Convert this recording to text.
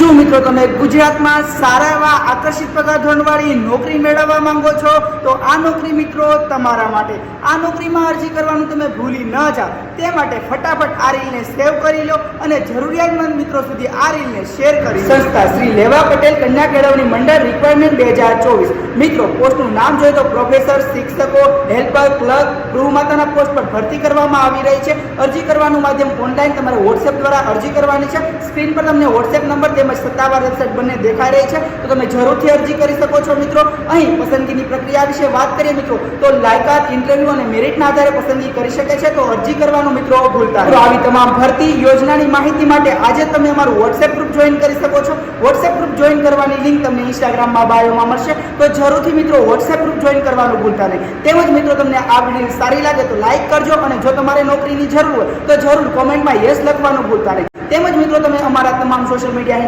શું મિત્રો તમે ગુજરાતમાં સારા એવા આકર્ષિત પગાર ધોરણવાળી નોકરી મેળવવા માંગો છો? તો આ નોકરી મિત્રો તમારા માટે. આ નોકરીમાં અરજી કરવાનું તમે ભૂલી ન જાઓ તે માટે ફટાફટ આ રીલને સેવ કરી લો અને જરૂરિયાતમંદ મિત્રો સુધી આ રીલને શેર કરી. સંસ્થા શ્રી લેવા પટેલ કન્યા કેળવણી મંડળ રિક્વાયરમેન્ટ 2024. મિત્રો પોસ્ટનું નામ જોઈએ તો પ્રોફેસર, શિક્ષકો, હેલ્પર, ક્લર્ક, ગૃહમાતાના પોસ્ટ પર ભરતી કરવામાં આવી રહી છે. અરજી કરવાનું માધ્યમ ઓનલાઈન તમારે વોટ્સએપ દ્વારા અરજી કરવાની છે. સ્ક્રીન પર તમને વોટ્સએપ નંબર તેમજ સત્તાવાર વેબસાઇટ બંને દેખાઈ રહી છે, તો તમે જરૂરથી અરજી કરી શકો છો મિત્રો. અહીં પસંદગીની પ્રક્રિયા વિશે વાત કરીએ મિત્રો તો લાયકાત, ઇન્ટરવ્યુ અને મેરિટના આધારે પસંદગી કરી શકે છે. તો અરજી કરવાનું મિત્રો ભૂલતા નહીં. આવી તમામ ભરતી યોજનાની માહિતી માટે આજે તમે અમારું વોટ્સએપ ગ્રુપ જોઈન કરી શકો છો. વોટ્સએપ ગ્રુપ જોઈન કરવાની લિંક તમને ઇન્સ્ટાગ્રામમાં બાયોમાં મળશે, તો જરૂરથી મિત્રો વોટ્સએપ ગ્રુપ જોઈન કરવાનું ભૂલતા નહીં. તેમજ મિત્રો તમને આ વિડીયો સારી લાગે તો લાઈક કરજો અને જો તમારે નોકરીની જરૂર હોય તો જરૂર કોમેન્ટમાં યસ લખવાનું ભૂલતા નહીં. તેમજ મિત્રો તમે અમારા તમામ સોશિયલ મીડિયા